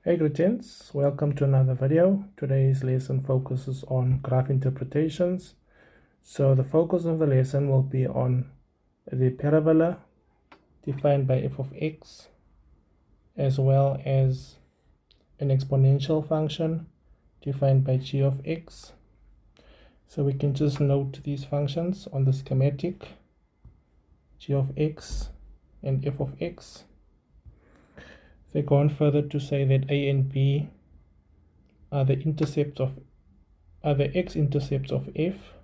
Hey greetings, welcome to another video. Today's lesson focuses on graph interpretations. So the focus of the lesson will be on the parabola defined by f of x, as well as an exponential function defined by g of x. So we can just note these functions on the schematic: g of x and f of x. They go on further to say that a and b are the x-intercepts of f.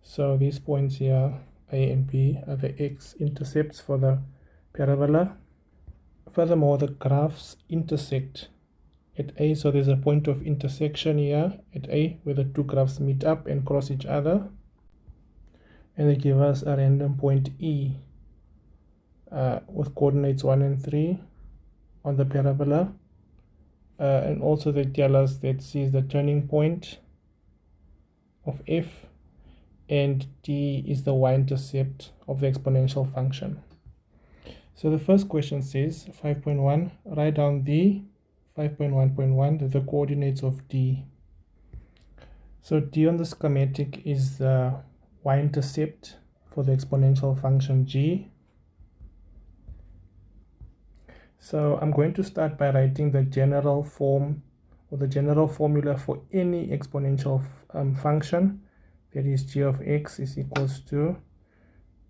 So these points here, a and b, are the x-intercepts for the parabola. Furthermore, the graphs intersect at a, so there's a point of intersection here at a where the two graphs meet up and cross each other, and they give us a random point e with coordinates 1 and 3 on the parabola, and also they tell us that c is the turning point of f, and d is the y-intercept of the exponential function. So the first question says 5.1, write down the 5.1.1 the coordinates of d. So d on the schematic is the y-intercept for the exponential function g. So I'm going to start by writing the general form or the general formula for any exponential function. That is, g of x is equals to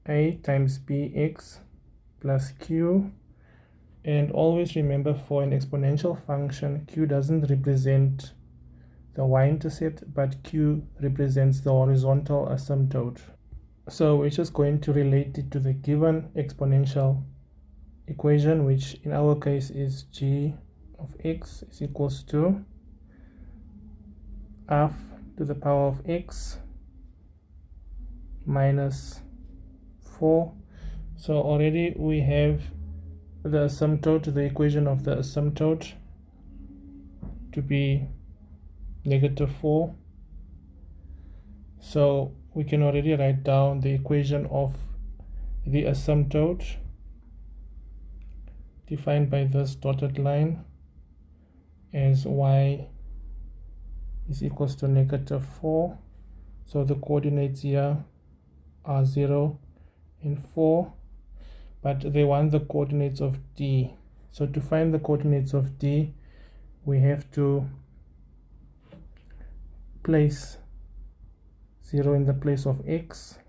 a times bx plus q. And always remember, for an exponential function, q doesn't represent the y-intercept, but q represents the horizontal asymptote. So we're just going to relate it to the given exponential equation, which in our case is g of x is equals to f to the power of x minus 4. So already we have the asymptote, the equation of the asymptote, to be -4. So we can already write down the equation of the asymptote defined by this dotted line as y is equals to -4. So the coordinates here are 0 and 4, but they want the coordinates of d. So to find the coordinates of d, we have to place 0 in the place of x,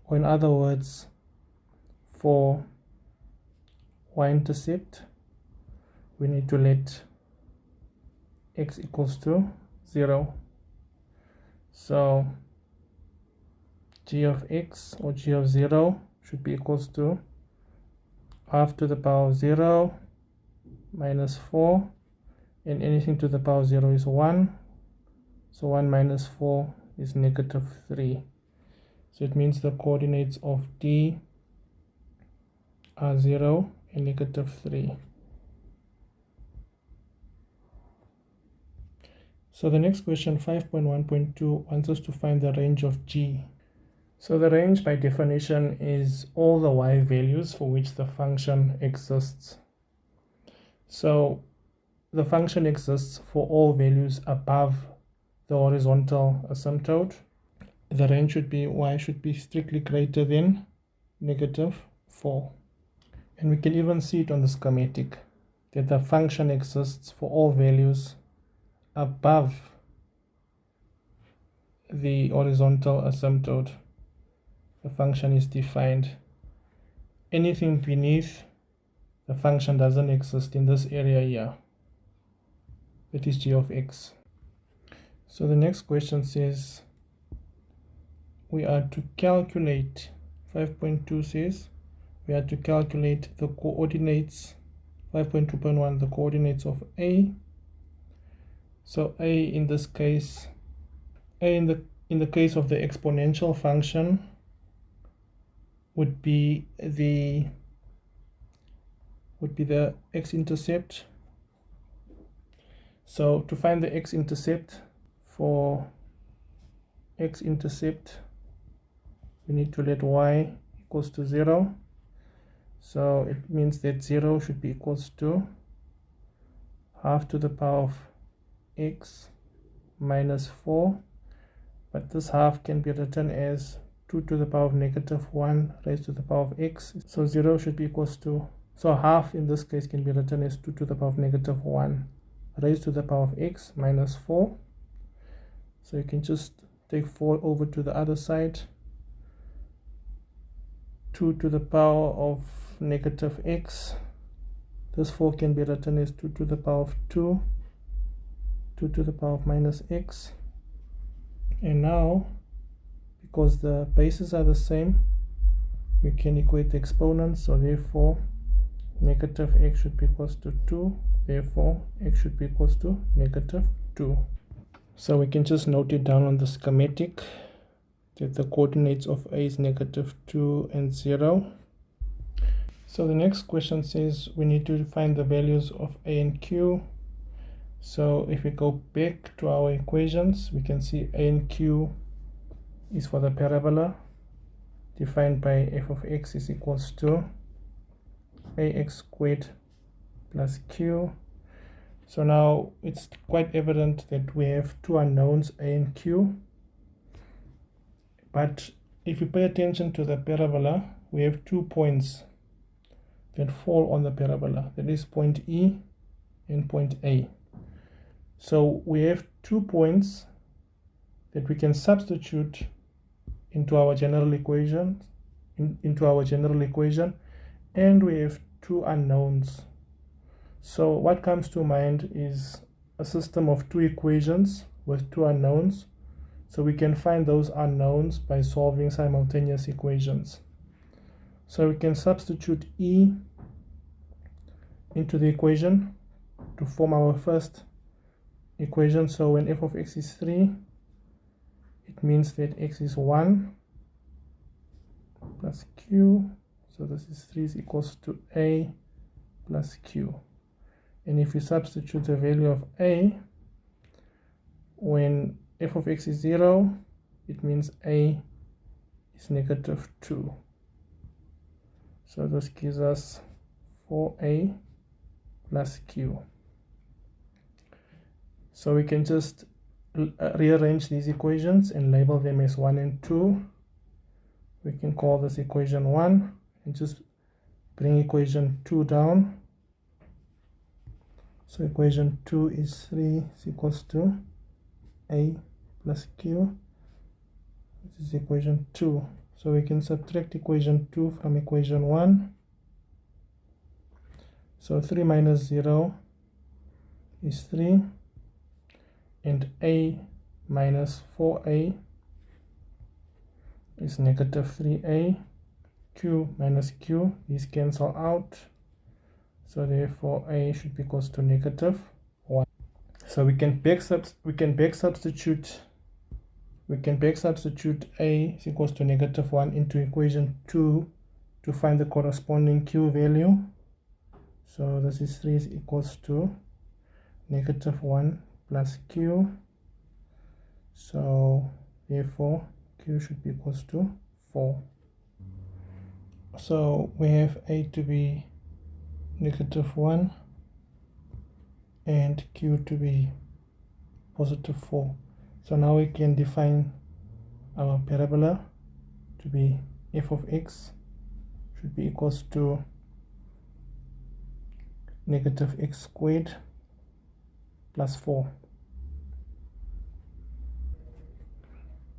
or in other words, for y-intercept we need to let x equals to 0. So g of x, or g of 0, should be equals to half to the power of 0 minus 4, and anything to the power of 0 is 1. So 1 minus 4 is -3. So it means the coordinates of d are 0 and -3. So the next question, 5.1.2, wants us to find the range of g. So the range by definition is all the y values for which the function exists. So the function exists for all values above the horizontal asymptote. The range should be, y should be strictly greater than -4. And we can even see it on the schematic that the function exists for all values above the horizontal asymptote. The function is defined. Anything beneath the function doesn't exist in this area here. That is g of x. So the next question says we are to calculate, 5.2 says we are to calculate the coordinates, 5.2.1, the coordinates of a. So a in this case, in the case of the exponential function, would be the x-intercept. So to find the x-intercept, for x-intercept we need to let y equals to 0. So it means that 0 should be equals to half to the power of x minus 4, but this half can be written as 2 to the power of negative 1 raised to the power of x. So 0 should be equals to, so half in this case can be written as 2 to the power of negative 1 raised to the power of x minus 4. So you can just take 4 over to the other side. 2 to the power of negative x. This 4 can be written as 2 to the power of 2, 2 to the power of minus x. And now, because the bases are the same, we can equate the exponents. So therefore, negative x should be equals to 2. Therefore, x should be equals to negative 2. So we can just note it down on the schematic that the coordinates of a is negative 2 and 0. So the next question says we need to find the values of a and q. So if we go back to our equations, we can see a and q is for the parabola defined by f of x is equals to ax squared plus q. So now it's quite evident that we have two unknowns, a and q. But if you pay attention to the parabola, we have 2 points that fall on the parabola. That is point E and point A. So we have 2 points that we can substitute into our general equation, and we have 2 unknowns. So what comes to mind is a system of 2 equations with 2 unknowns. So we can find those unknowns by solving simultaneous equations. So we can substitute E into the equation to form our first equation. So when f of x is 3, it means that x is 1 plus q. So this is 3 is equals to a plus q. And if we substitute the value of a, when f of x is 0, it means a is negative 2. So this gives us 4a plus q. So we can just rearrange these equations and label them as 1 and 2. We can call this equation 1 and just bring equation 2 down. So equation 2 is 3 is equals to a plus q. This is equation 2. So we can subtract equation 2 from equation 1. So 3 minus 0 is 3. And a minus 4a is negative 3a. Q minus q, these cancel out. So therefore a should be equals to negative 1. So we can back substitute a is equals to negative 1 into equation 2 to find the corresponding q value. So this is 3 is equals to negative 1 plus q. So therefore q should be equals to 4. So we have a to be negative 1 and q to be positive 4. So now we can define our parabola to be f of x should be equals to negative x squared plus 4.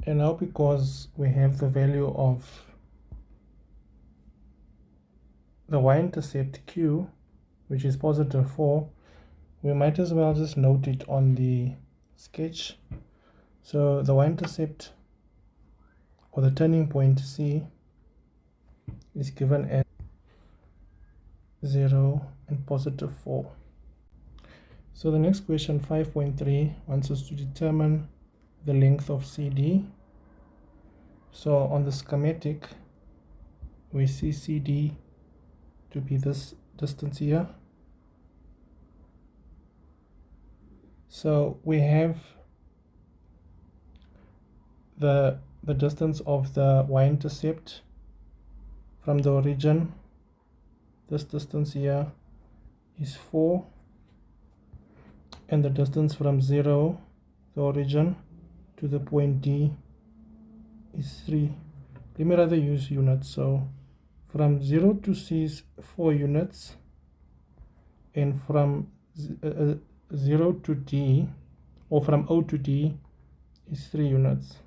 And now because we have the value of the y-intercept q, which is positive 4, we might as well just note it on the sketch. So the y-intercept or the turning point C is given as 0 and positive 4. So the next question, 5.3, wants us to determine the length of CD. So on the schematic, we see CD to be this distance here. So we have the distance of the y-intercept from the origin This distance here is 4, and the distance from 0, the origin, to the point D is 3. Let me rather use units. So from 0 to C is 4 units, and from 0 to D, or from O to D, is 3 units.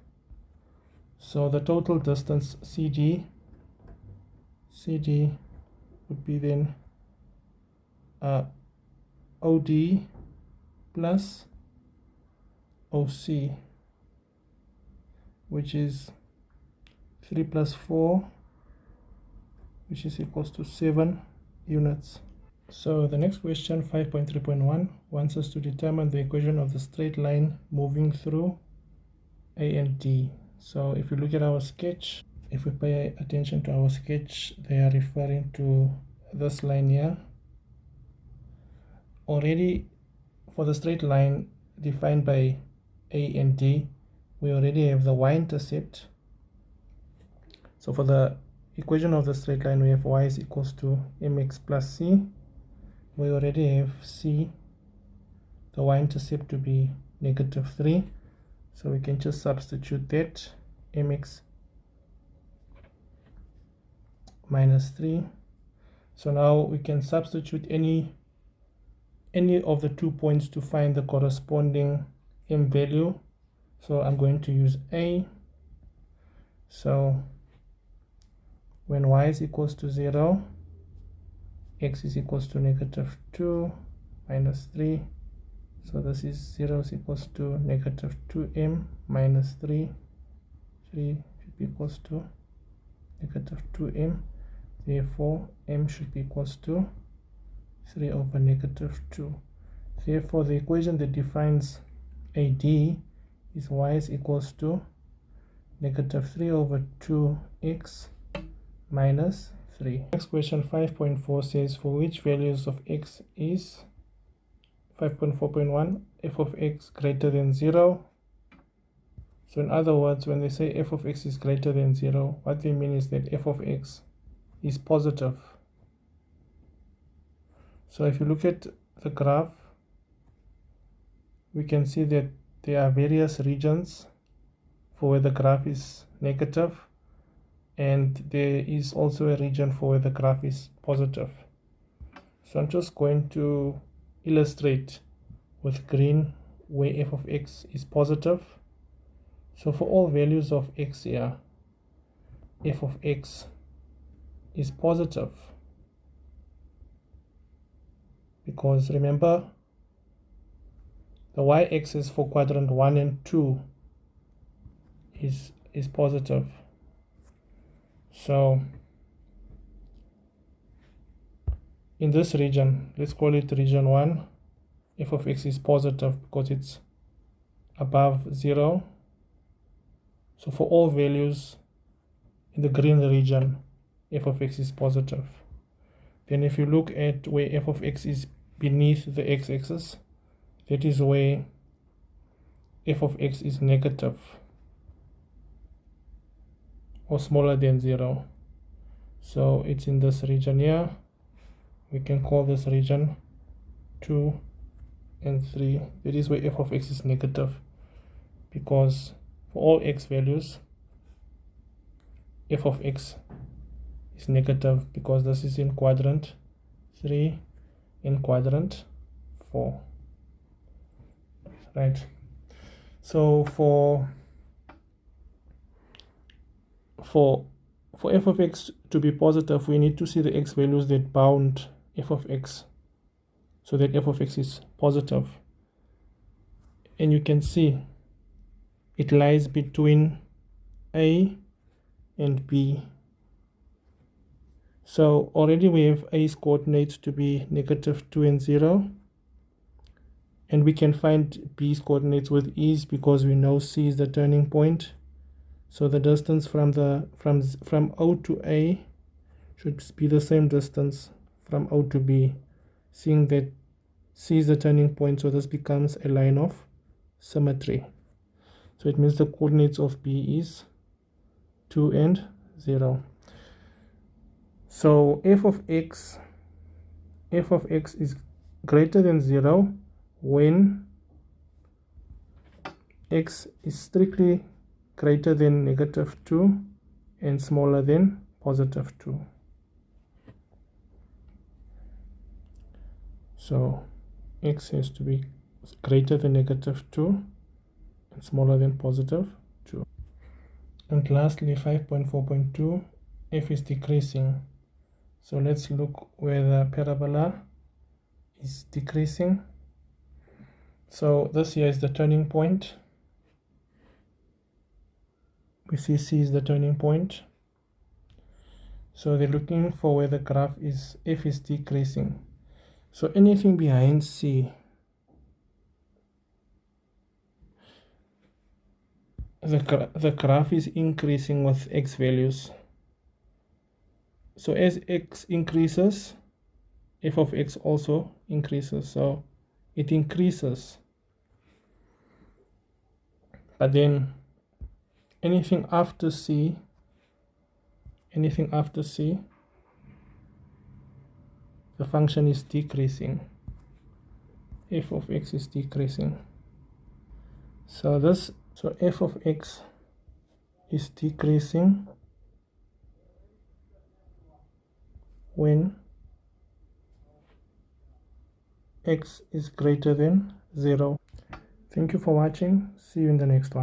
So the total distance CD would be then OD plus OC, which is 3 plus 4, which is equals to 7 units. So the next question, 5.3.1, wants us to determine the equation of the straight line moving through A and D. So if you look at our sketch, if we pay attention to our sketch, they are referring to this line here. Already for the straight line defined by A and D, we already have the y-intercept. So for the equation of the straight line, we have y is equals to mx plus c. We already have c, the y-intercept, to be -3. So we can just substitute that, mx minus 3. So now we can substitute any of the 2 points to find the corresponding m value. So I'm going to use A. So when y is equals to 0, x is equals to -2 minus 3. So this is 0 is equals to -2m minus 3. 3 should be equals to -2m. Therefore, m should be equals to 3 over -2. Therefore, the equation that defines AD is y is equals to -3 over 2x minus 3. Next question, 5.4, says for which values of x is 5.4.1 f of x greater than 0. So in other words, when they say f of x is greater than 0, what they mean is that f of x is positive. So if you look at the graph, we can see that there are various regions for where the graph is negative, and there is also a region for where the graph is positive. So I'm just going to illustrate with green where f of x is positive. So for all values of x here, f of x is positive, because remember, the y-axis for quadrant 1 and 2 is positive. So in this region, let's call it region 1, f of x is positive because it's above 0. So for all values in the green region, f of x is positive. Then if you look at where f of x is beneath the x-axis, that is where f of x is negative or smaller than 0. So it's in this region here. We can call this region 2 and 3. That is where f of x is negative, because for all x values, f of x is negative, because this is in quadrant 3 and quadrant 4. Right. So for f of x to be positive, we need to see the x values that bound f of x, so that f of x is positive. And you can see it lies between A and B. So already we have A's coordinates to be -2 and 0. And we can find B's coordinates with ease because we know C is the turning point. So the distance from O to A should be the same distance from O to B, seeing that C is the turning point, so this becomes a line of symmetry. So it means the coordinates of B is 2 and 0. So f of x f of x is greater than 0 when x is strictly greater than -2 and smaller than +2. So x has to be greater than -2 and smaller than +2. And lastly, 5.4.2, f is decreasing. So let's look where the parabola is decreasing. So this here is the turning point. We see C is the turning point. So they're looking for where the graph is, f is decreasing. So anything behind C, the graph is increasing with x values. So as x increases, f of x also increases. So it increases. But then anything after C, the function is decreasing. F of x is decreasing. So f of x is decreasing when x is greater than 0. Thank you for watching. See you in the next one.